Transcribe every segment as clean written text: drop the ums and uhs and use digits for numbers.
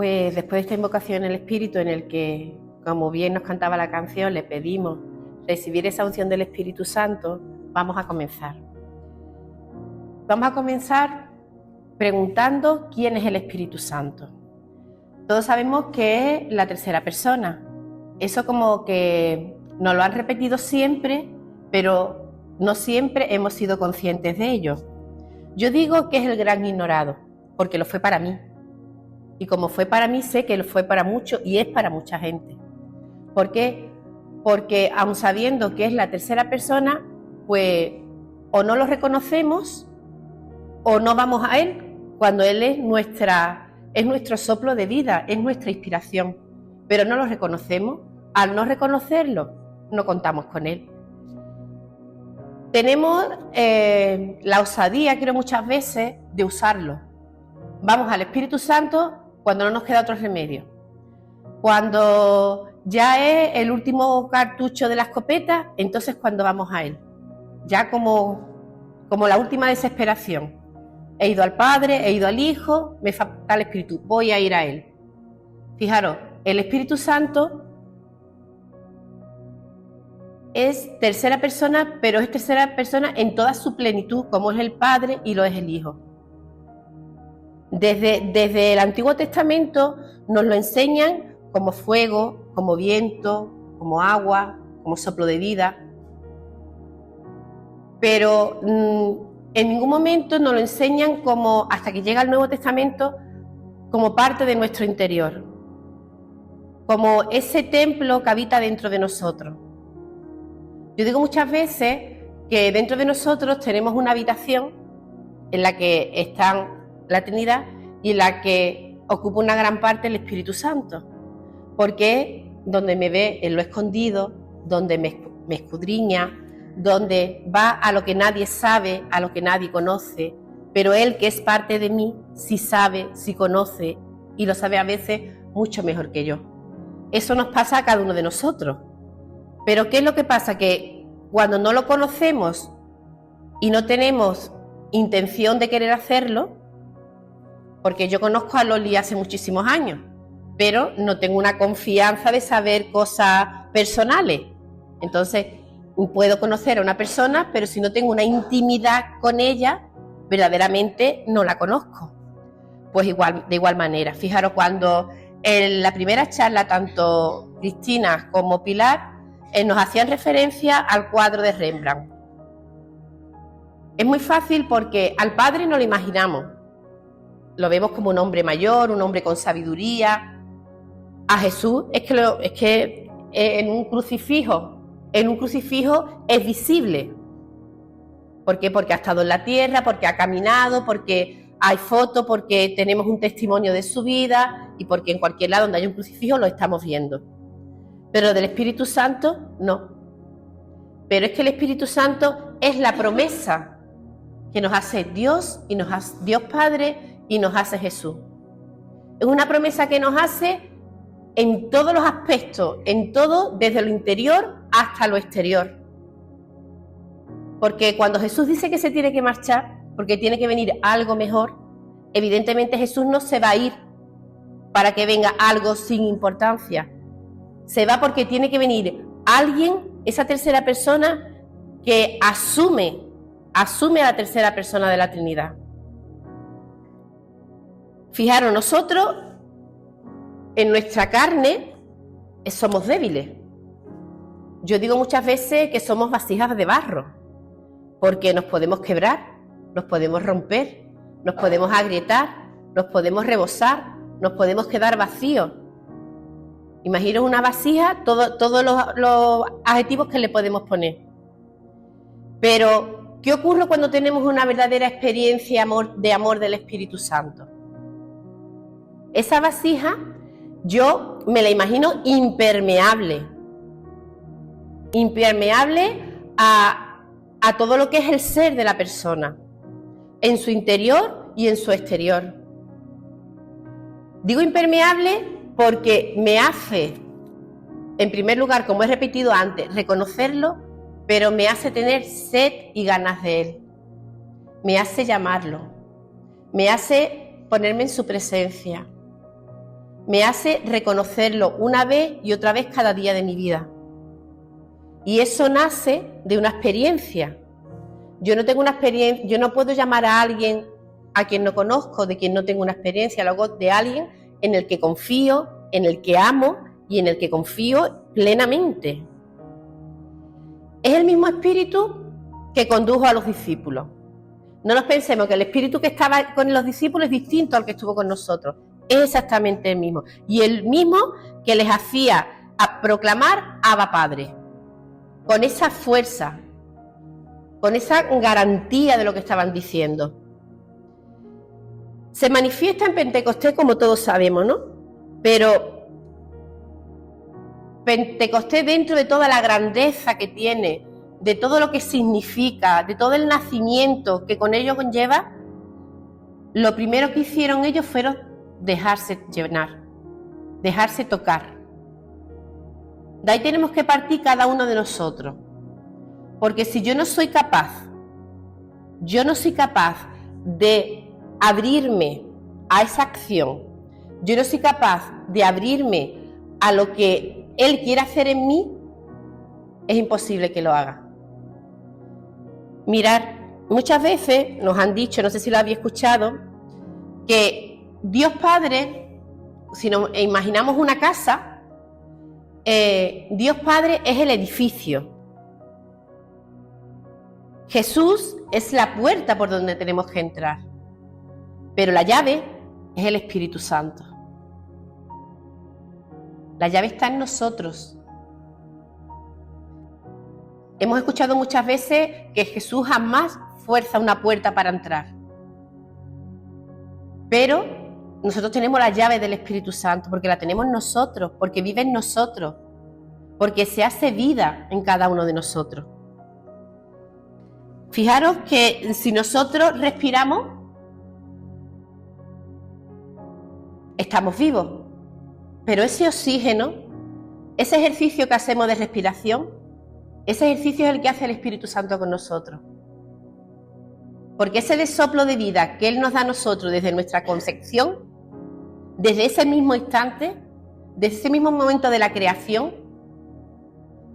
Pues después de esta invocación en el Espíritu, en el que, como bien nos cantaba la canción, le pedimos recibir esa unción del Espíritu Santo, vamos a comenzar. Vamos a comenzar preguntando quién es el Espíritu Santo. Todos sabemos que es la tercera persona. Eso como que nos lo han repetido siempre, pero no siempre hemos sido conscientes de ello. Yo digo que es el gran ignorado, porque lo fue para mí. Y como fue para mí, sé que lo fue para muchos y es para mucha gente. ¿Por qué? Porque aun sabiendo que es la tercera persona, pues o no lo reconocemos o no vamos a él cuando él es nuestro soplo de vida, es nuestra inspiración. Pero no lo reconocemos. Al no reconocerlo, no contamos con él. Tenemos la osadía, creo muchas veces, de usarlo. Vamos al Espíritu Santo cuando no nos queda otro remedio. Cuando ya es el último cartucho de la escopeta, entonces cuando vamos a él. Ya como la última desesperación. He ido al Padre, he ido al Hijo, me falta el Espíritu, voy a ir a él. Fijaros, el Espíritu Santo es tercera persona, pero es tercera persona en toda su plenitud, como es el Padre y lo es el Hijo. Desde el Antiguo Testamento nos lo enseñan como fuego, como viento, como agua, como soplo de vida. Pero en ningún momento nos lo enseñan como, hasta que llega el Nuevo Testamento, como parte de nuestro interior. Como ese templo que habita dentro de nosotros. Yo digo muchas veces que dentro de nosotros tenemos una habitación en la que está la Trinidad y en la que ocupa una gran parte el Espíritu Santo, porque es donde me ve en lo escondido, donde me escudriña, donde va a lo que nadie sabe, a lo que nadie conoce, pero él, que es parte de mí, sí sabe, sí conoce y lo sabe a veces mucho mejor que yo. Eso nos pasa a cada uno de nosotros. Pero ¿qué es lo que pasa? Que cuando no lo conocemos y no tenemos intención de querer hacerlo, porque yo conozco a Loli hace muchísimos años, pero no tengo una confianza de saber cosas personales. Entonces, puedo conocer a una persona, pero si no tengo una intimidad con ella, verdaderamente no la conozco. Pues de igual manera, fijaros, cuando en la primera charla, tanto Cristina como Pilar nos hacían referencia al cuadro de Rembrandt. Es muy fácil porque al Padre no lo imaginamos. Lo vemos como un hombre mayor, un hombre con sabiduría. A Jesús es que en un crucifijo es visible. ¿Por qué? Porque ha estado en la tierra, porque ha caminado, porque hay fotos, porque tenemos un testimonio de su vida y porque en cualquier lado donde hay un crucifijo lo estamos viendo. Pero del Espíritu Santo, no. Pero es que el Espíritu Santo es la promesa que nos hace Dios, y nos hace Dios Padre y nos hace Jesús. Es una promesa que nos hace en todos los aspectos, en todo, desde lo interior hasta lo exterior. Porque cuando Jesús dice que se tiene que marchar, porque tiene que venir algo mejor, evidentemente Jesús no se va a ir para que venga algo sin importancia. Se va porque tiene que venir alguien, esa tercera persona, que asume a la tercera persona de la Trinidad. Fijaros, nosotros en nuestra carne somos débiles. Yo digo muchas veces que somos vasijas de barro, porque nos podemos quebrar, nos podemos romper, nos podemos agrietar, nos podemos rebosar, nos podemos quedar vacíos. Imaginaos una vasija, todos los adjetivos que le podemos poner. Pero, ¿qué ocurre cuando tenemos una verdadera experiencia de amor del Espíritu Santo? Esa vasija, yo me la imagino impermeable a todo lo que es el ser de la persona, en su interior y en su exterior. Digo impermeable porque me hace, en primer lugar, como he repetido antes, reconocerlo, pero me hace tener sed y ganas de él. Me hace llamarlo, me hace ponerme en su presencia, me hace reconocerlo una vez y otra vez cada día de mi vida. Y eso nace de una experiencia. Yo no tengo una experiencia, yo no puedo llamar a alguien a quien no conozco, de quien no tengo una experiencia, luego de alguien en el que confío, en el que amo y en el que confío plenamente. Es el mismo espíritu que condujo a los discípulos. No nos pensemos que el espíritu que estaba con los discípulos es distinto al que estuvo con nosotros. Es exactamente el mismo. Y el mismo que les hacía a proclamar Abba Padre. Con esa fuerza, con esa garantía de lo que estaban diciendo. Se manifiesta en Pentecostés, como todos sabemos, ¿no? Pero Pentecostés, dentro de toda la grandeza que tiene, de todo lo que significa, de todo el nacimiento que con ello conlleva, lo primero que hicieron ellos fueron dejarse llenar, dejarse tocar. De ahí tenemos que partir cada uno de nosotros. Porque si yo no soy capaz de abrirme a esa acción, yo no soy capaz de abrirme a lo que Él quiere hacer en mí, es imposible que lo haga. Mirar, muchas veces nos han dicho, no sé si lo habéis escuchado, que Dios Padre, si nos imaginamos una casa, Dios Padre es el edificio. Jesús es la puerta por donde tenemos que entrar, pero la llave es el Espíritu Santo. La llave está en nosotros. Hemos escuchado muchas veces que Jesús jamás fuerza una puerta para entrar, pero nosotros tenemos la llave del Espíritu Santo porque la tenemos nosotros, porque vive en nosotros, porque se hace vida en cada uno de nosotros. Fijaros que si nosotros respiramos, estamos vivos, pero ese oxígeno, ese ejercicio que hacemos de respiración, ese ejercicio es el que hace el Espíritu Santo con nosotros. Porque ese soplo de vida que Él nos da a nosotros desde nuestra concepción, desde ese mismo instante, desde ese mismo momento de la creación,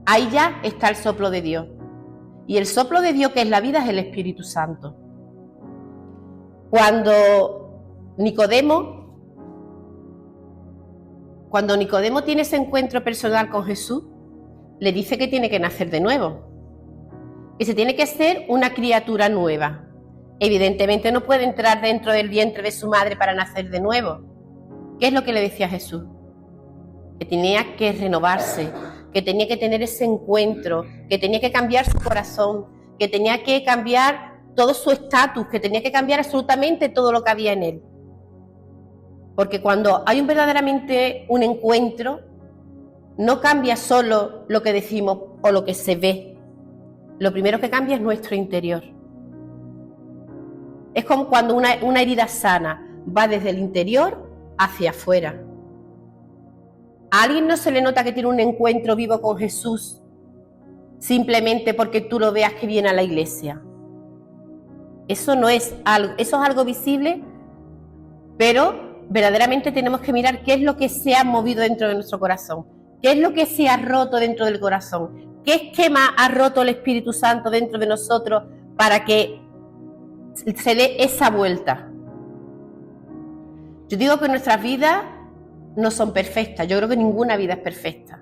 ahí ya está el soplo de Dios. Y el soplo de Dios que es la vida es el Espíritu Santo. Cuando Nicodemo tiene ese encuentro personal con Jesús, le dice que tiene que nacer de nuevo, que se tiene que ser una criatura nueva. Evidentemente no puede entrar dentro del vientre de su madre para nacer de nuevo. ¿Qué es lo que le decía Jesús? Que tenía que renovarse, que tenía que tener ese encuentro, que tenía que cambiar su corazón, que tenía que cambiar todo su estatus, que tenía que cambiar absolutamente todo lo que había en él. Porque cuando hay verdaderamente un encuentro, no cambia solo lo que decimos o lo que se ve. Lo primero que cambia es nuestro interior. Es como cuando una herida sana va desde el interior hacia afuera. A alguien no se le nota que tiene un encuentro vivo con Jesús simplemente porque tú lo veas que viene a la iglesia. Eso no es algo, eso es algo visible, pero verdaderamente tenemos que mirar qué es lo que se ha movido dentro de nuestro corazón, qué es lo que se ha roto dentro del corazón, qué esquema ha roto el Espíritu Santo dentro de nosotros para que se dé esa vuelta. Yo digo que nuestras vidas no son perfectas, yo creo que ninguna vida es perfecta.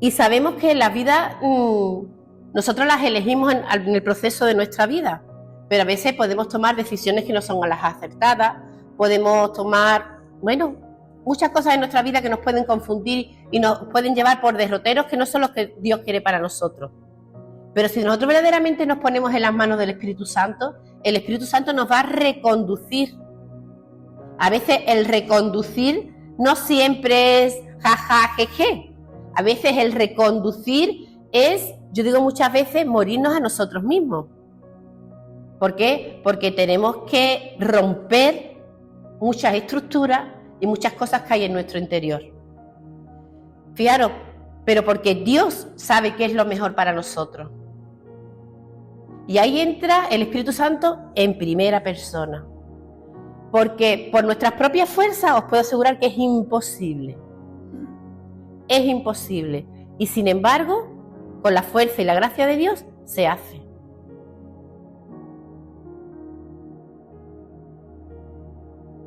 Y sabemos que las vidas nosotros las elegimos en el proceso de nuestra vida, pero a veces podemos tomar decisiones que no son las acertadas, podemos tomar, muchas cosas en nuestra vida que nos pueden confundir y nos pueden llevar por derroteros que no son los que Dios quiere para nosotros. Pero si nosotros verdaderamente nos ponemos en las manos del Espíritu Santo, el Espíritu Santo nos va a reconducir. A veces el reconducir no siempre es jaja, jeje. A veces el reconducir es, yo digo muchas veces, morirnos a nosotros mismos. ¿Por qué? Porque tenemos que romper muchas estructuras y muchas cosas que hay en nuestro interior. Fijaros, pero porque Dios sabe qué es lo mejor para nosotros. Y ahí entra el Espíritu Santo en primera persona. Porque por nuestras propias fuerzas os puedo asegurar que es imposible. Es imposible. Y sin embargo, con la fuerza y la gracia de Dios, se hace.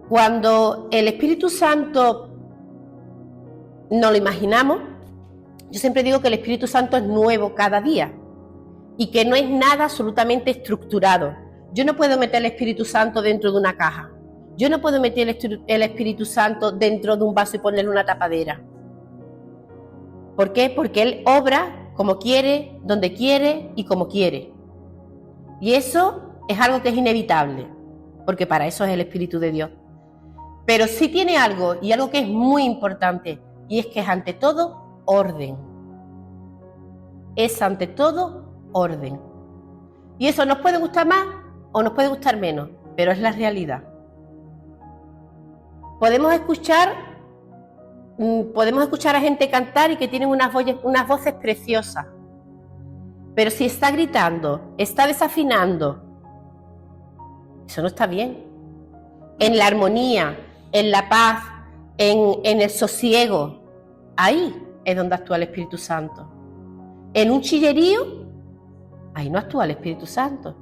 Cuando el Espíritu Santo no lo imaginamos, yo siempre digo que el Espíritu Santo es nuevo cada día y que no es nada absolutamente estructurado. Yo no puedo meter el Espíritu Santo dentro de una caja. Yo no puedo meter el Espíritu Santo dentro de un vaso y ponerle una tapadera. ¿Por qué? Porque Él obra como quiere, donde quiere y como quiere. Y eso es algo que es inevitable, porque para eso es el Espíritu de Dios. Pero sí tiene algo, y algo que es muy importante, y es que es ante todo orden. Es ante todo orden. Y eso nos puede gustar más o nos puede gustar menos, pero es la realidad. Podemos escuchar a gente cantar y que tienen unas voces preciosas, pero si está gritando, está desafinando, eso no está bien. En la armonía, en la paz, en el sosiego, ahí es donde actúa el Espíritu Santo. En un chillerío, ahí no actúa el Espíritu Santo.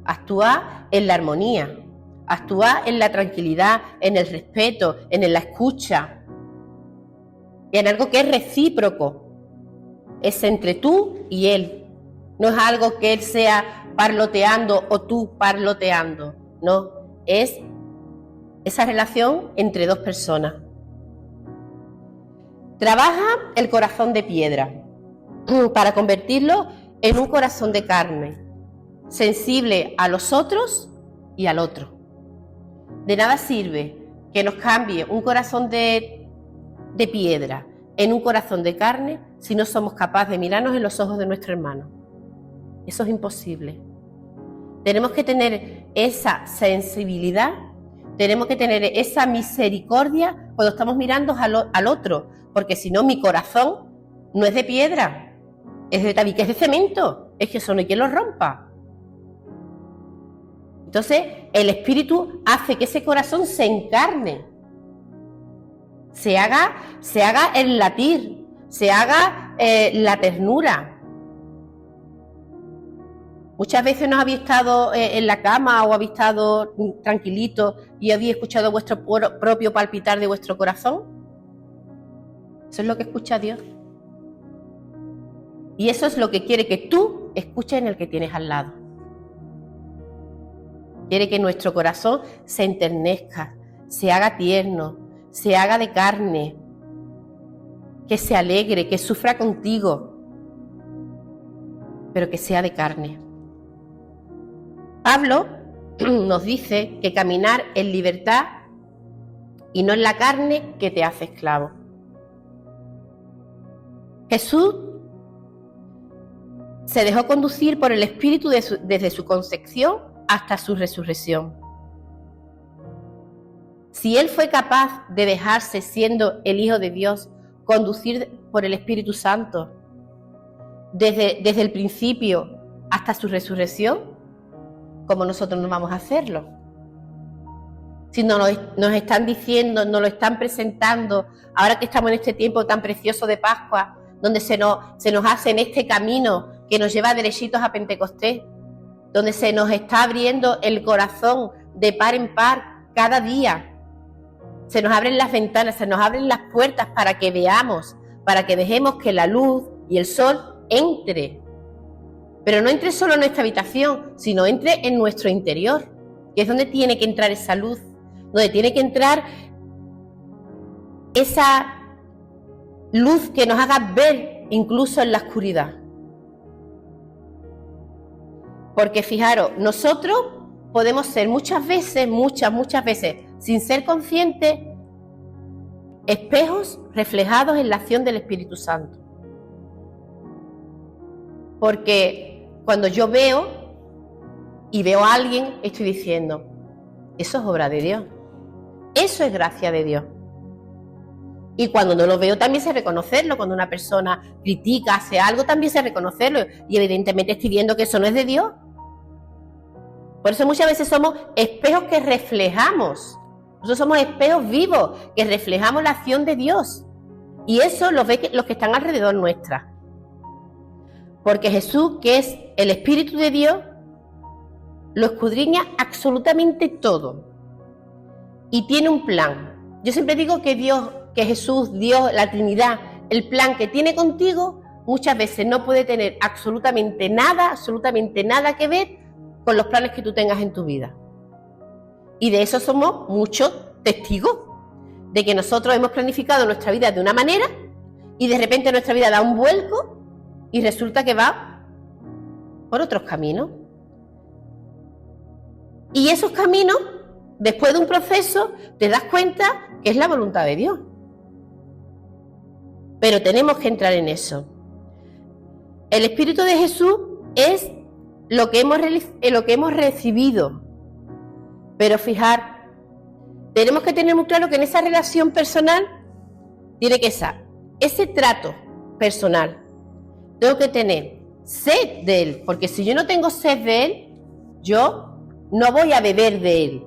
Actúa en la armonía, actúa en la tranquilidad, en el respeto, en la escucha, en algo que es recíproco. Es entre tú y Él. No es algo que Él sea parloteando o tú parloteando. No, es esa relación entre dos personas. Trabaja el corazón de piedra para convertirlo en un corazón de carne, sensible a los otros y al otro. De nada sirve que nos cambie un corazón de piedra en un corazón de carne si no somos capaces de mirarnos en los ojos de nuestro hermano. Eso es imposible. Tenemos que tener esa sensibilidad, tenemos que tener esa misericordia cuando estamos mirando al otro, porque si no, mi corazón no es de piedra, es de tabique, es de cemento, es que eso no hay quien lo rompa. Entonces, el Espíritu hace que ese corazón se encarne, se haga el latir, se haga la ternura. Muchas veces no habéis estado en la cama o habéis estado tranquilito y habéis escuchado vuestro propio palpitar de vuestro corazón. Eso es lo que escucha Dios. Y eso es lo que quiere que tú escuches en el que tienes al lado. Quiere que nuestro corazón se enternezca, se haga tierno, se haga de carne, que se alegre, que sufra contigo, pero que sea de carne. Pablo nos dice que caminar en libertad y no en la carne que te hace esclavo. Jesús se dejó conducir por el Espíritu desde su concepción hasta su resurrección. Si Él fue capaz de dejarse, siendo el Hijo de Dios, conducir por el Espíritu Santo desde el principio hasta su resurrección, ¿cómo nosotros no vamos a hacerlo? Si nos están diciendo, nos lo están presentando, ahora que estamos en este tiempo tan precioso de Pascua, donde se nos hace en este camino que nos lleva derechitos a Pentecostés, donde se nos está abriendo el corazón de par en par cada día. Se nos abren las ventanas, se nos abren las puertas para que veamos, para que dejemos que la luz y el sol entre. Pero no entre solo en nuestra habitación, sino entre en nuestro interior, que es donde tiene que entrar esa luz, donde tiene que entrar esa luz que nos haga ver incluso en la oscuridad. Porque fijaros, nosotros podemos ser muchas veces, sin ser conscientes, espejos reflejados en la acción del Espíritu Santo. Porque cuando yo veo a alguien, estoy diciendo, eso es obra de Dios, eso es gracia de Dios. Y cuando no lo veo también sé reconocerlo. Cuando una persona critica, hace algo, también sé reconocerlo. Y evidentemente estoy viendo que eso no es de Dios. Por eso muchas veces somos espejos que reflejamos. Nosotros somos espejos vivos que reflejamos la acción de Dios. Y eso lo ven los que están alrededor nuestra. Porque Jesús, que es el Espíritu de Dios, lo escudriña absolutamente todo. Y tiene un plan. Yo siempre digo que Dios, que Jesús, Dios, la Trinidad, el plan que tiene contigo, muchas veces no puede tener absolutamente nada que ver con los planes que tú tengas en tu vida. Y de eso somos muchos testigos, de que nosotros hemos planificado nuestra vida de una manera y de repente nuestra vida da un vuelco y resulta que va por otros caminos. Y esos caminos, después de un proceso, te das cuenta que es la voluntad de Dios. Pero tenemos que entrar en eso. El Espíritu de Jesús es lo que hemos recibido. Pero fijar, tenemos que tener muy claro que en esa relación personal tiene que estar ese trato personal. Tengo que tener sed de Él, porque si yo no tengo sed de Él, yo no voy a beber de Él.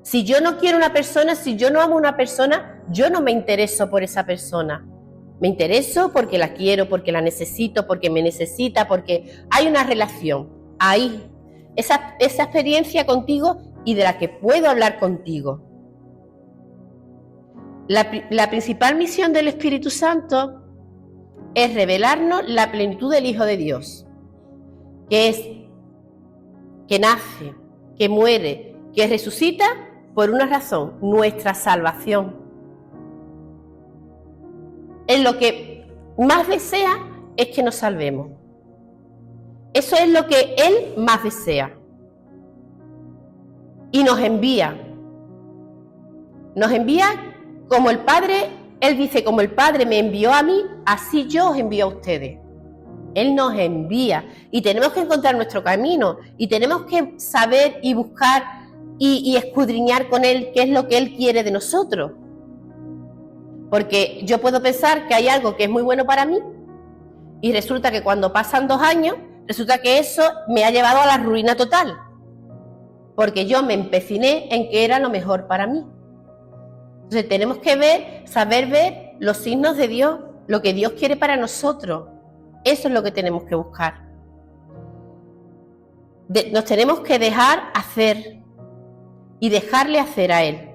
Si yo no quiero una persona, si yo no amo a una persona, yo no me intereso por esa persona. Me intereso porque la quiero, porque la necesito, porque me necesita, porque hay una relación ahí. Esa experiencia contigo y de la que puedo hablar contigo. La principal misión del Espíritu Santo es revelarnos la plenitud del Hijo de Dios, que es que nace, que muere, que resucita por una razón, nuestra salvación. En lo que más desea es que nos salvemos. Eso es lo que Él más desea. Y nos envía. Nos envía como el Padre, Él dice, como el Padre me envió a mí, así yo os envío a ustedes. Él nos envía y tenemos que encontrar nuestro camino y tenemos que saber y buscar y escudriñar con Él qué es lo que Él quiere de nosotros. Porque yo puedo pensar que hay algo que es muy bueno para mí y resulta que cuando pasan 2 años, resulta que eso me ha llevado a la ruina total. Porque yo me empeciné en que era lo mejor para mí. Entonces tenemos que saber ver los signos de Dios, lo que Dios quiere para nosotros. Eso es lo que tenemos que buscar. Nos tenemos que dejar hacer y dejarle hacer a Él.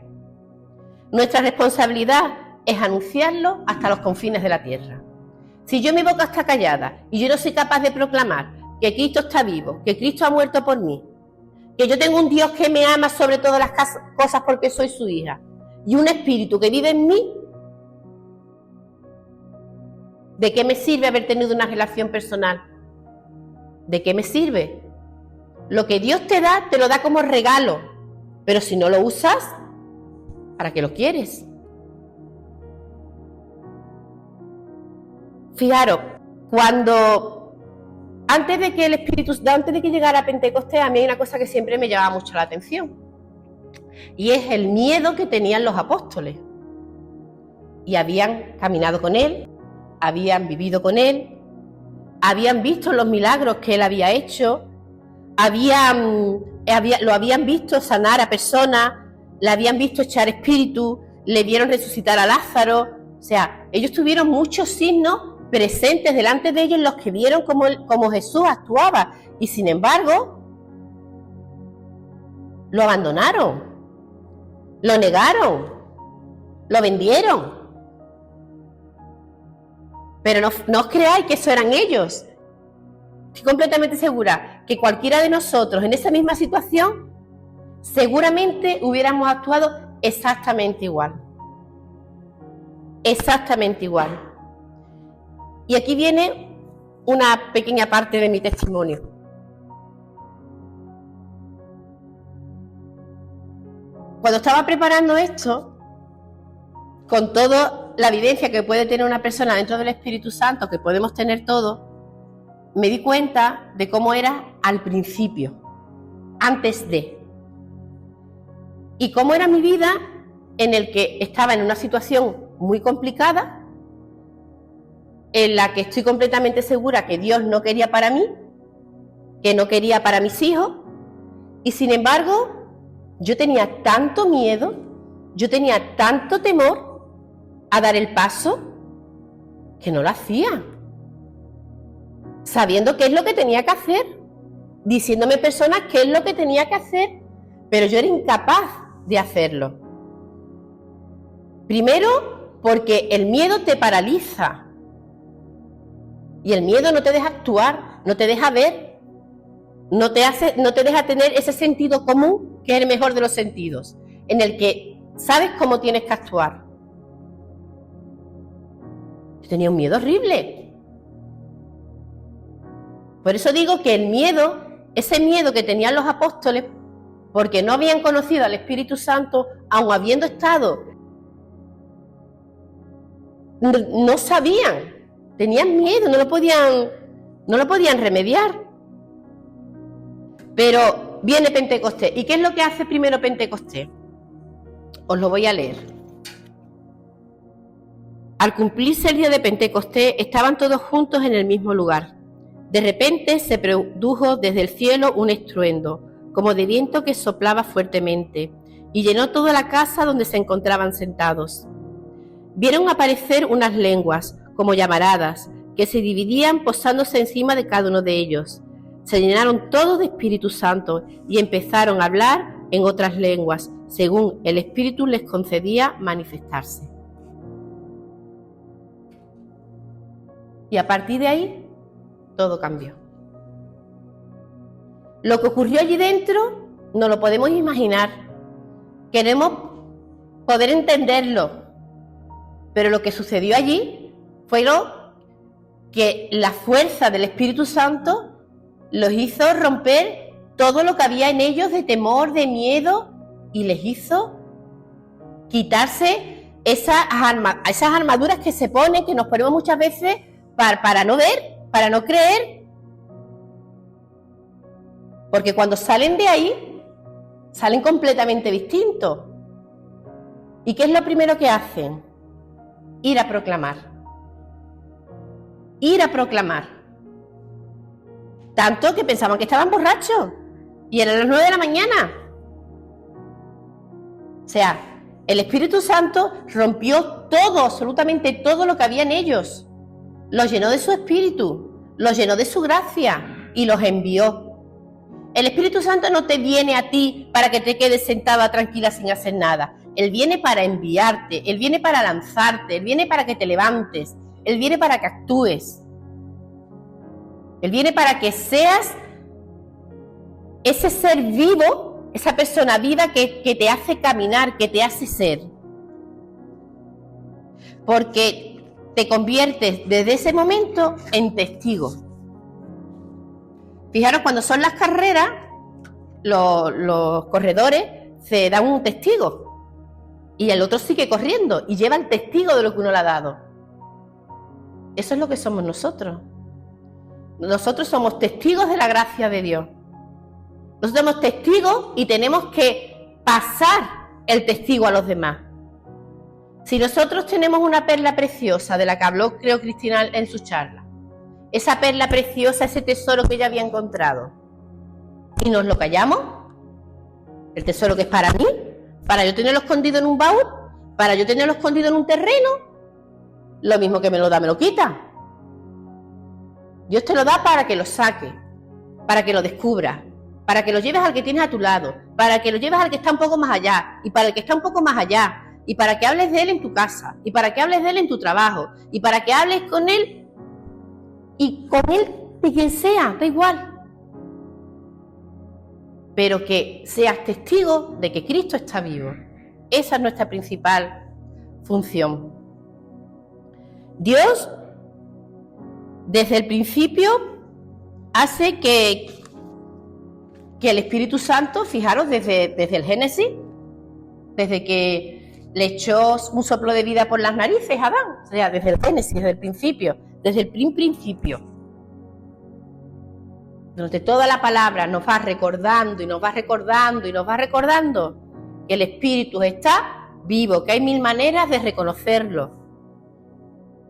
Nuestra responsabilidad es anunciarlo hasta los confines de la tierra. Si yo mi boca está callada y yo no soy capaz de proclamar que Cristo está vivo, que Cristo ha muerto por mí, que yo tengo un Dios que me ama sobre todas las cosas porque soy su hija, y un espíritu que vive en mí, ¿de qué me sirve haber tenido una relación personal? ¿De qué me sirve? Lo que Dios te lo da como regalo, pero si no lo usas, ¿para qué lo quieres? Fijaros, antes de que llegara Pentecostés, a mí hay una cosa que siempre me llamaba mucho la atención, y es el miedo que tenían los apóstoles. Y habían caminado con Él, habían vivido con Él, habían visto los milagros que Él había hecho, lo habían visto sanar a personas, le habían visto echar espíritu, le vieron resucitar a Lázaro. O sea, ellos tuvieron muchos signos presentes delante de ellos, los que vieron cómo Jesús actuaba, y sin embargo lo abandonaron, lo negaron, lo vendieron. Pero no os creáis que eso eran ellos. Estoy completamente segura que cualquiera de nosotros en esa misma situación seguramente hubiéramos actuado exactamente igual. Exactamente igual. Y aquí viene una pequeña parte de mi testimonio. Cuando estaba preparando esto, con toda la vivencia que puede tener una persona dentro del Espíritu Santo, que podemos tener todos, me di cuenta de cómo era al principio, antes de. Y cómo era mi vida en el que estaba en una situación muy complicada, en la que estoy completamente segura que Dios no quería para mí, que no quería para mis hijos, Y sin embargo, yo tenía tanto miedo, yo tenía tanto temor a dar el paso, que no lo hacía. Sabiendo qué es lo que tenía que hacer, diciéndome personas qué es lo que tenía que hacer, pero yo era incapaz de hacerlo. Primero, porque el miedo te paraliza. Y el miedo no te deja actuar, no te deja ver, no te deja tener ese sentido común, que es el mejor de los sentidos, en el que sabes cómo tienes que actuar. Yo tenía un miedo horrible. Por eso digo que el miedo, ese miedo que tenían los apóstoles, porque no habían conocido al Espíritu Santo, aun habiendo estado, no sabían, tenían miedo, no lo podían remediar. Pero viene Pentecostés. ¿Y qué es lo que hace primero Pentecostés? Os lo voy a leer. Al cumplirse el día de Pentecostés, estaban todos juntos en el mismo lugar. De repente se produjo desde el cielo un estruendo, como de viento que soplaba fuertemente, y llenó toda la casa donde se encontraban sentados. Vieron aparecer unas lenguas, como llamaradas, que se dividían posándose encima de cada uno de ellos. Se llenaron todos de Espíritu Santo y empezaron a hablar en otras lenguas, según el Espíritu les concedía manifestarse. Y a partir de ahí, todo cambió. Lo que ocurrió allí dentro no lo podemos imaginar. Queremos poder entenderlo, pero lo que sucedió allí fue que la fuerza del Espíritu Santo los hizo romper todo lo que había en ellos de temor, de miedo, y les hizo quitarse esas armaduras que se ponen, que nos ponemos muchas veces para no ver, para no creer. Porque cuando salen de ahí, salen completamente distintos. ¿Y qué es lo primero que hacen? Ir a proclamar. Ir a proclamar. Tanto que pensaban que estaban borrachos. Y eran las 9 de la mañana. O sea, el Espíritu Santo rompió todo, absolutamente todo lo que había en ellos. Los llenó de su Espíritu, los llenó de su gracia y los envió. El Espíritu Santo no te viene a ti para que te quedes sentada tranquila sin hacer nada. Él viene para enviarte, Él viene para lanzarte, Él viene para que te levantes, Él viene para que actúes. Él viene para que seas ese ser vivo, esa persona viva que te hace caminar, que te hace ser. Porque te conviertes desde ese momento en testigo. Fijaros, cuando son las carreras, los corredores se dan un testigo y el otro sigue corriendo y lleva el testigo de lo que uno le ha dado. Eso es lo que somos nosotros. Nosotros somos testigos de la gracia de Dios. Nosotros somos testigos y tenemos que pasar el testigo a los demás. Si nosotros tenemos una perla preciosa, de la que habló, creo, Cristina en su charla, esa perla preciosa, ese tesoro que ella había encontrado, y nos lo callamos, el tesoro que es para mí, para yo tenerlo escondido en un baúl, para yo tenerlo escondido en un terreno, lo mismo que me lo da, me lo quita. Dios te lo da para que lo saque, para que lo descubras, para que lo lleves al que tienes a tu lado, para que lo lleves al que está un poco más allá, y para el que está un poco más allá, y para que hables de él en tu casa, y para que hables de él en tu trabajo, y para que hables con él, y con él de quien sea, da igual. Pero que seas testigo de que Cristo está vivo. Esa es nuestra principal función. Dios, desde el principio, hace que el Espíritu Santo, fijaros, desde el Génesis, desde que le echó un soplo de vida por las narices a Adán, o sea, desde el Génesis, desde el principio, desde el principio. Durante toda la palabra nos va recordando y nos va recordando y nos va recordando que el Espíritu está vivo, que hay mil maneras de reconocerlo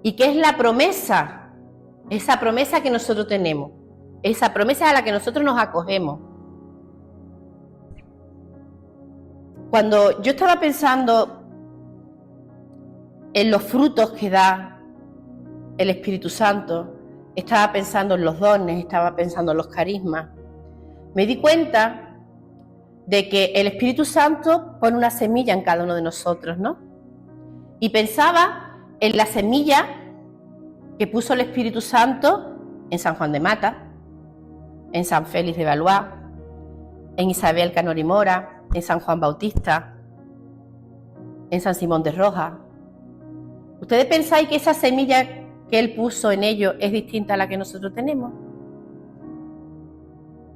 y que es la promesa, esa promesa que nosotros tenemos, esa promesa a la que nosotros nos acogemos. Cuando yo estaba pensando en los frutos que da el Espíritu Santo, estaba pensando en los dones, estaba pensando en los carismas, me di cuenta de que el Espíritu Santo pone una semilla en cada uno de nosotros, ¿no? Y pensaba en la semilla que puso el Espíritu Santo en San Juan de Mata, en San Félix de Valois, en Isabel Canor y Mora, en San Juan Bautista, en San Simón de Rojas. ¿Ustedes pensáis que esa semilla que él puso en ellos es distinta a la que nosotros tenemos?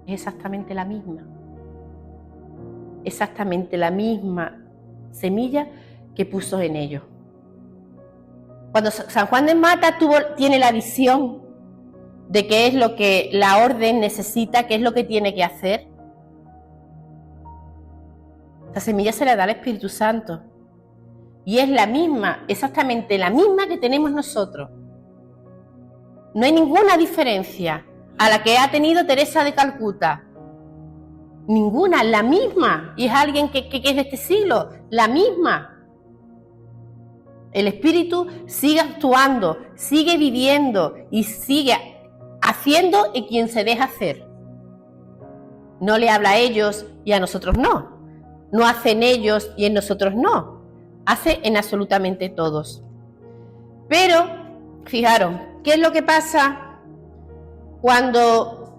Es exactamente la misma. Exactamente la misma semilla que puso en ellos. Cuando San Juan de Mata tiene la visión de qué es lo que la orden necesita, qué es lo que tiene que hacer, la semilla se la da al Espíritu Santo. Y es la misma, exactamente la misma que tenemos nosotros. No hay ninguna diferencia a la que ha tenido Teresa de Calcuta. Ninguna, la misma. Y es alguien que es de este siglo, la misma. El Espíritu sigue actuando, sigue viviendo y sigue haciendo en quien se deja hacer. No le habla a ellos y a nosotros no. No hace en ellos y en nosotros no. Hace en absolutamente todos. Pero, fijaros, ¿qué es lo que pasa cuando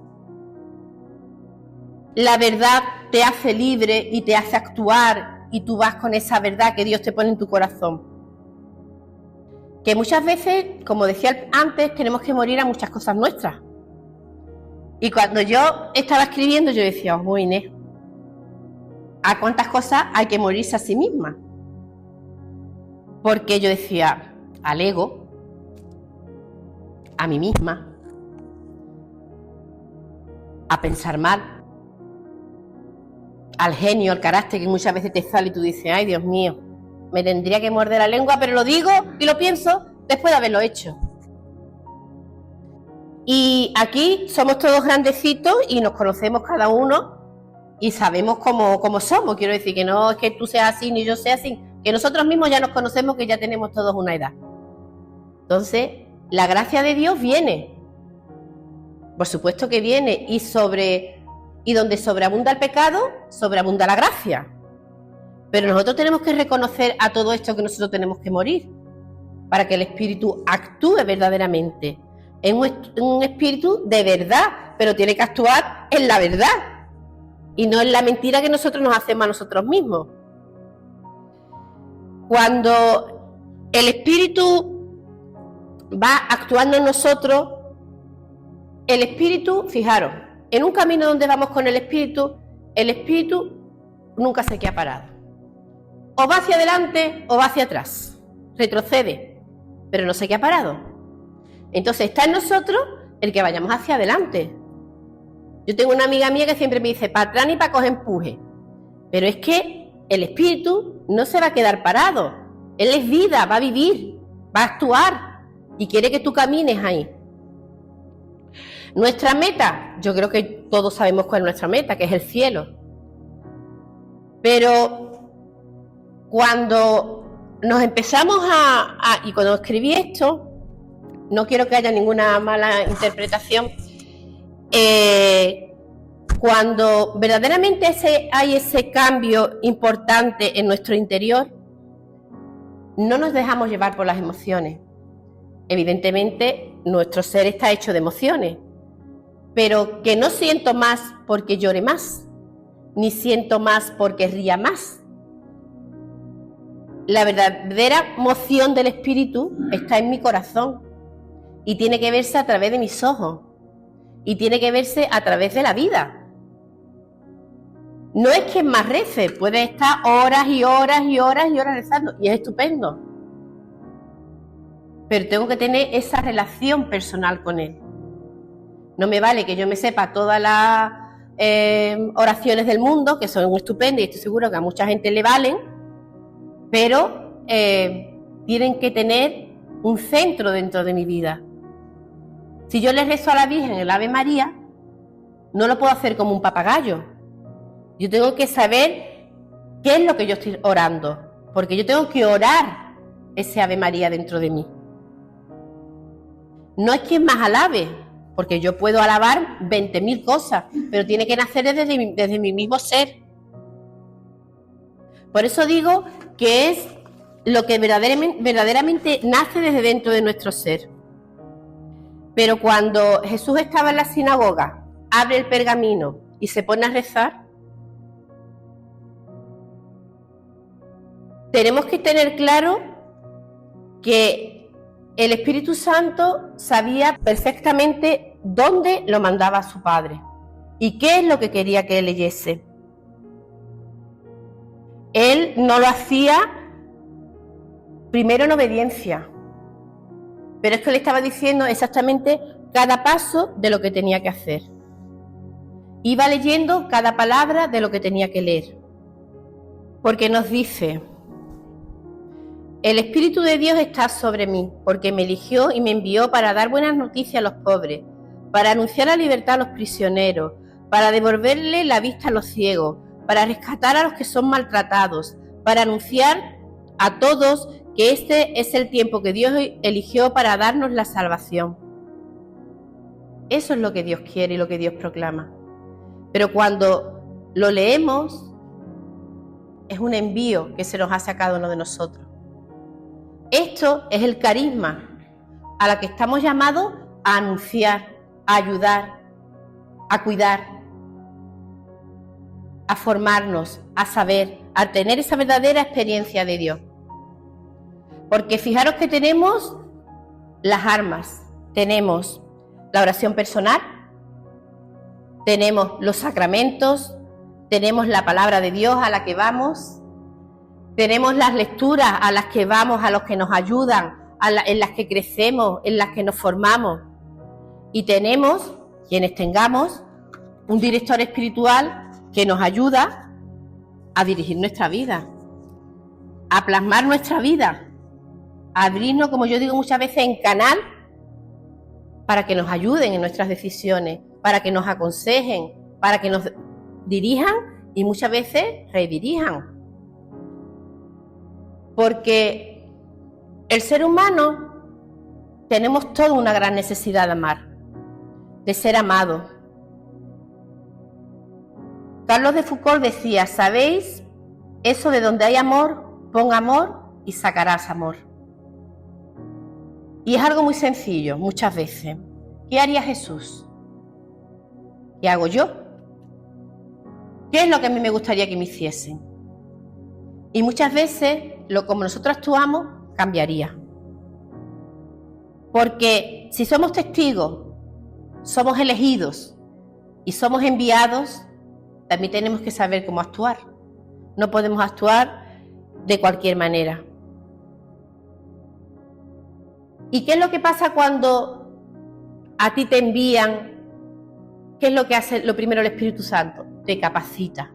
la verdad te hace libre y te hace actuar y tú vas con esa verdad que Dios te pone en tu corazón? Que muchas veces, como decía antes, tenemos que morir a muchas cosas nuestras. Y cuando yo estaba escribiendo, yo decía, oh, Inés, ¿a cuántas cosas hay que morirse a sí misma? Porque yo decía, al ego, a mí misma, a pensar mal, al genio, al carácter que muchas veces te sale y tú dices, ay, Dios mío, me tendría que morder la lengua, pero lo digo y lo pienso después de haberlo hecho. Y aquí somos todos grandecitos y nos conocemos cada uno y sabemos cómo somos. Quiero decir que no es que tú seas así ni yo sea así, que nosotros mismos ya nos conocemos, que ya tenemos todos una edad. Entonces, la gracia de Dios viene. Por supuesto que viene y donde sobreabunda el pecado, sobreabunda la gracia. Pero nosotros tenemos que reconocer a todo esto que nosotros tenemos que morir para que el Espíritu actúe verdaderamente. Es un espíritu de verdad, pero tiene que actuar en la verdad y no en la mentira que nosotros nos hacemos a nosotros mismos. Cuando el Espíritu va actuando en nosotros, el Espíritu, fijaros, en un camino donde vamos con el Espíritu nunca se queda parado. O va hacia adelante o va hacia atrás, retrocede, pero no se queda parado. Entonces está en nosotros el que vayamos hacia adelante. Yo tengo una amiga mía que siempre me dice, para atrás ni para coger empuje. Pero es que el Espíritu no se va a quedar parado. Él es vida, va a vivir, va a actuar y quiere que tú camines ahí. Nuestra meta, yo creo que todos sabemos cuál es nuestra meta, que es el cielo. Pero cuando nos empezamos y cuando escribí esto, no quiero que haya ninguna mala interpretación, cuando verdaderamente hay ese cambio importante en nuestro interior, no nos dejamos llevar por las emociones. Evidentemente, nuestro ser está hecho de emociones, pero que no siento más porque llore más, ni siento más porque ría más. La verdadera moción del Espíritu está en mi corazón y tiene que verse a través de mis ojos y tiene que verse a través de la vida. No es que más rece, puede estar horas y horas y horas y horas rezando y es estupendo, pero tengo que tener esa relación personal con Él. No me vale que yo me sepa todas las oraciones del mundo, que son estupendas y estoy seguro que a mucha gente le valen, pero tienen que tener un centro dentro de mi vida. Si yo le rezo a la Virgen el Ave María, no lo puedo hacer como un papagayo. Yo tengo que saber ¿Qué es lo que yo estoy orando? Porque yo tengo que orar ese Ave María dentro de mí. No es quien más alabe, porque yo puedo alabar 20.000 cosas, pero tiene que nacer desde mi mismo ser. Por eso digo que es lo que verdaderamente nace desde dentro de nuestro ser. Pero cuando Jesús estaba en la sinagoga, abre el pergamino y se pone a rezar, tenemos que tener claro que el Espíritu Santo sabía perfectamente dónde lo mandaba su Padre y qué es lo que quería que él leyese. Él no lo hacía primero en obediencia, pero es que le estaba diciendo exactamente cada paso de lo que tenía que hacer. Iba leyendo cada palabra de lo que tenía que leer, porque nos dice: el Espíritu de Dios está sobre mí, porque me eligió y me envió para dar buenas noticias a los pobres, para anunciar la libertad a los prisioneros, para devolverle la vista a los ciegos, para rescatar a los que son maltratados, para anunciar a todos que este es el tiempo que Dios eligió para darnos la salvación. Eso es lo que Dios quiere y lo que Dios proclama. Pero cuando lo leemos, es un envío que se nos hace a cada uno de nosotros. Esto es el carisma a la que estamos llamados a anunciar, a ayudar, a cuidar, a formarnos, a saber, a tener esa verdadera experiencia de Dios. Porque fijaros que tenemos las armas, tenemos la oración personal, tenemos los sacramentos, tenemos la palabra de Dios a la que vamos, tenemos las lecturas a las que vamos, a los que nos ayudan, en las que crecemos, en las que nos formamos. Y tenemos, quienes tengamos, un director espiritual que nos ayuda a dirigir nuestra vida, a plasmar nuestra vida, a abrirnos, como yo digo muchas veces, en canal para que nos ayuden en nuestras decisiones, para que nos aconsejen, para que nos dirijan y muchas veces redirijan. Porque el ser humano tenemos toda una gran necesidad de amar, de ser amado. Carlos de Foucault decía: ¿sabéis eso de donde hay amor? Pon amor y sacarás amor. Y es algo muy sencillo, muchas veces. ¿Qué haría Jesús? ¿Qué hago yo? ¿Qué es lo que a mí me gustaría que me hiciesen? Y muchas veces, como nosotros actuamos, cambiaría. Porque si somos testigos, somos elegidos y somos enviados, también tenemos que saber cómo actuar. No podemos actuar de cualquier manera. ¿Y qué es lo que pasa cuando a ti te envían? ¿Qué es lo que hace lo primero el Espíritu Santo? Te capacita.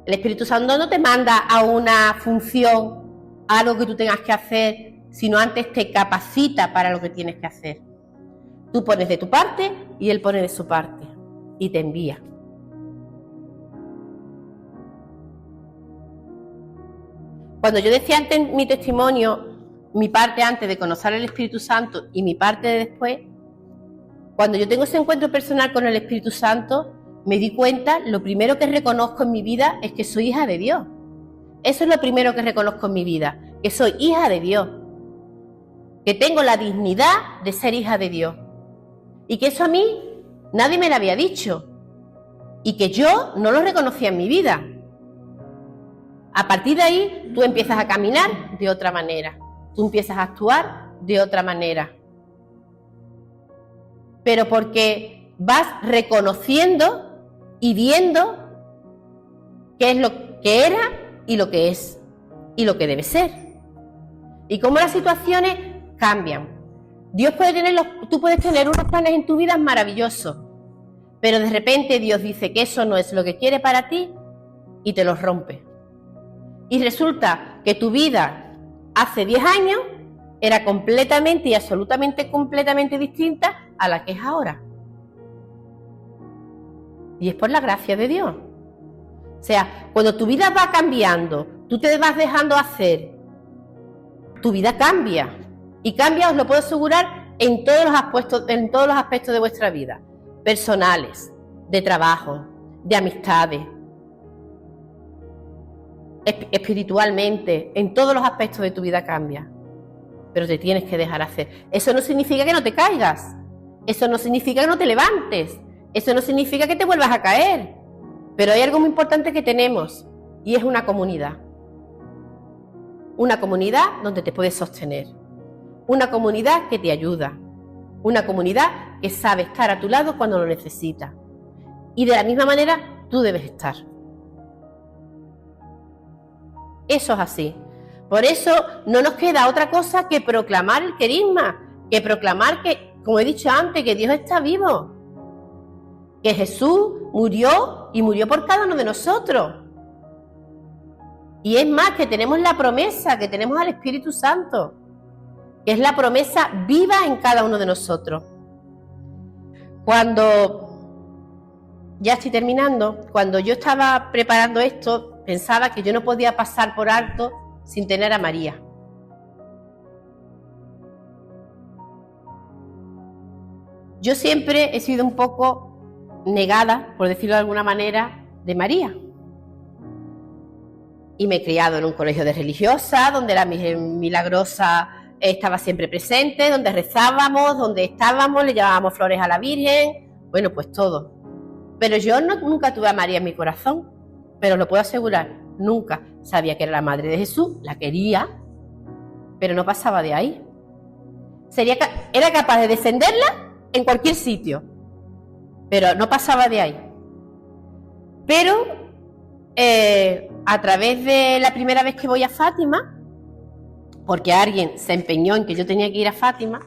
El Espíritu Santo no te manda a una función, a algo que tú tengas que hacer, sino antes te capacita para lo que tienes que hacer. Tú pones de tu parte y Él pone de su parte y te envía. Cuando yo decía antes en mi testimonio, mi parte antes de conocer al Espíritu Santo y mi parte de después, cuando yo tengo ese encuentro personal con el Espíritu Santo, me di cuenta, lo primero que reconozco en mi vida es que soy hija de Dios. Eso es lo primero que reconozco en mi vida, que soy hija de Dios, que tengo la dignidad de ser hija de Dios y que eso a mí nadie me lo había dicho y que yo no lo reconocía en mi vida. A partir de ahí, tú empiezas a caminar de otra manera, tú empiezas a actuar de otra manera. Pero porque vas reconociendo y viendo qué es lo que era y lo que es y lo que debe ser. Y cómo las situaciones cambian. Tú puedes tener unos planes en tu vida maravillosos, pero de repente Dios dice que eso no es lo que quiere para ti y te los rompe. Y resulta que tu vida hace 10 años era completamente y absolutamente completamente distinta a la que es ahora. Y es por la gracia de Dios. O sea, cuando tu vida va cambiando, tú te vas dejando hacer, tu vida cambia. Y cambia, os lo puedo asegurar, en todos los aspectos de vuestra vida. Personales, de trabajo, de amistades, espiritualmente, en todos los aspectos de tu vida cambia. Pero te tienes que dejar hacer. Eso no significa que no te caigas. Eso no significa que no te levantes. Eso no significa que te vuelvas a caer. Pero hay algo muy importante que tenemos, y es una comunidad. Una comunidad donde te puedes sostener. Una comunidad que te ayuda. Una comunidad que sabe estar a tu lado cuando lo necesitas. Y de la misma manera, tú debes estar. Eso es así. Por eso no nos queda otra cosa que proclamar el querigma, que proclamar que, como he dicho antes, que Dios está vivo, que Jesús murió y murió por cada uno de nosotros. Y es más, que tenemos la promesa, que tenemos al Espíritu Santo, que es la promesa viva en cada uno de nosotros. Ya estoy terminando, cuando yo estaba preparando esto, pensaba que yo no podía pasar por alto sin tener a María. Yo siempre he sido un poco negada, por decirlo de alguna manera, de María. Y me he criado en un colegio de religiosas, donde la Virgen Milagrosa estaba siempre presente, donde rezábamos, donde estábamos, le llevábamos flores a la Virgen, bueno, pues todo. Pero yo nunca tuve a María en mi corazón, pero lo puedo asegurar, nunca. Sabía que era la madre de Jesús, la quería, pero no pasaba de ahí. Era capaz de defenderla en cualquier sitio, pero no pasaba de ahí. Pero a través de la primera vez que voy a Fátima, porque alguien se empeñó en que yo tenía que ir a Fátima,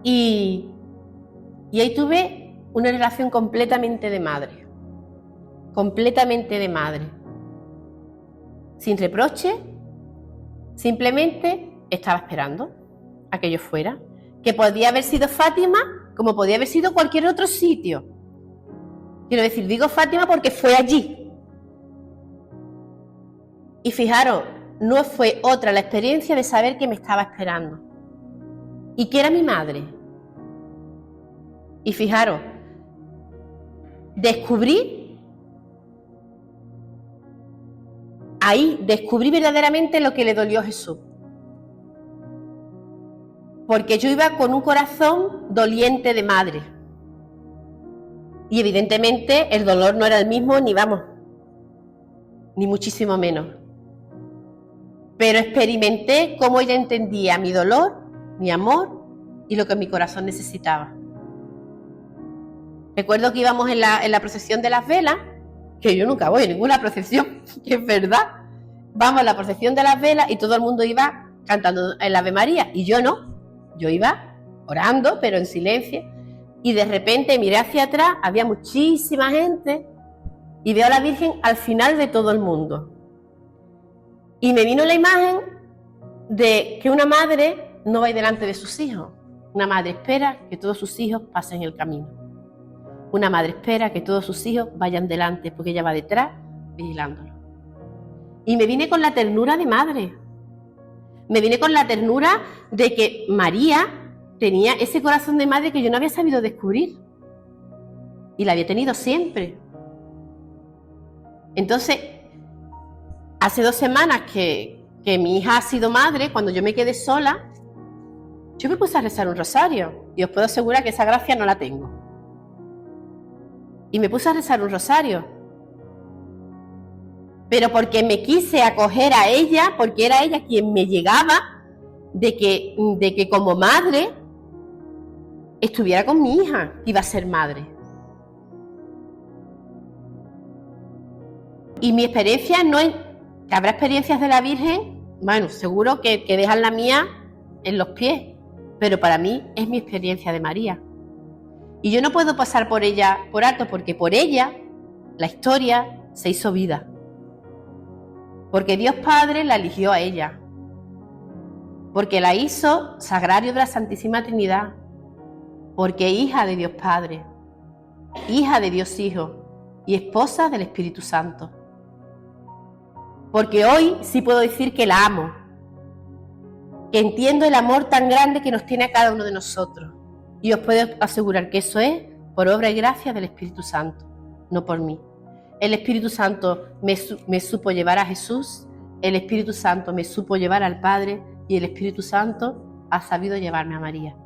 y ahí tuve una relación completamente de madre, sin reproche, simplemente estaba esperando a que yo fuera, que podía haber sido Fátima como podía haber sido cualquier otro sitio. Quiero decir, digo Fátima porque fue allí. Y fijaros, no fue otra la experiencia de saber que me estaba esperando y que era mi madre. Y fijaros, descubrí verdaderamente lo que le dolió a Jesús. Porque yo iba con un corazón doliente de madre. Y evidentemente el dolor no era el mismo, ni muchísimo menos. Pero experimenté cómo ella entendía mi dolor, mi amor y lo que mi corazón necesitaba. Recuerdo que íbamos en la procesión de las velas, que yo nunca voy a ninguna procesión, que es verdad. Vamos a la procesión de las velas y todo el mundo iba cantando el Ave María, y yo no. Yo iba orando, pero en silencio, y de repente miré hacia atrás, había muchísima gente, y veo a la Virgen al final de todo el mundo. Y me vino la imagen de que una madre no va delante de sus hijos. Una madre espera que todos sus hijos pasen el camino. Una madre espera que todos sus hijos vayan delante, porque ella va detrás vigilándolo. Y me vine con la ternura de madre. Me vine con la ternura de que María tenía ese corazón de madre que yo no había sabido descubrir. Y la había tenido siempre. Entonces, hace 2 semanas que mi hija ha sido madre, cuando yo me quedé sola, yo me puse a rezar un rosario. Y os puedo asegurar que esa gracia no la tengo. Y me puse a rezar un rosario. Pero porque me quise acoger a ella, porque era ella quien me llegaba de que como madre estuviera con mi hija, que iba a ser madre. Y mi experiencia no es que habrá experiencias de la Virgen, bueno, seguro que dejan la mía en los pies, pero para mí es mi experiencia de María. Y yo no puedo pasar por ella por alto, porque por ella la historia se hizo vida. Porque Dios Padre la eligió a ella. Porque la hizo sagrario de la Santísima Trinidad. Porque hija de Dios Padre. Hija de Dios Hijo. y esposa del Espíritu Santo. Porque hoy sí puedo decir que la amo, que entiendo el amor tan grande que nos tiene a cada uno de nosotros. Y os puedo asegurar que eso es por obra y gracia del Espíritu Santo, no por mí. El Espíritu Santo me supo llevar a Jesús, el Espíritu Santo me supo llevar al Padre y el Espíritu Santo ha sabido llevarme a María.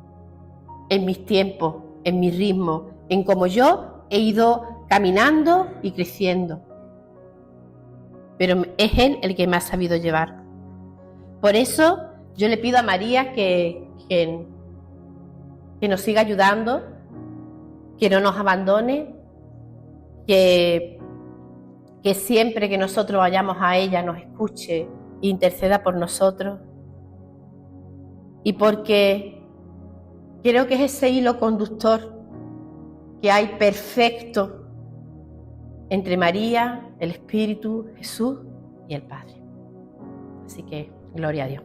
En mis tiempos, en mi ritmo, en cómo yo he ido caminando y creciendo. Pero es Él el que me ha sabido llevar. Por eso yo le pido a María que nos siga ayudando, que no nos abandone, que siempre que nosotros vayamos a ella nos escuche e interceda por nosotros. Y porque creo que es ese hilo conductor que hay perfecto entre María, el Espíritu, Jesús y el Padre. Así que, gloria a Dios.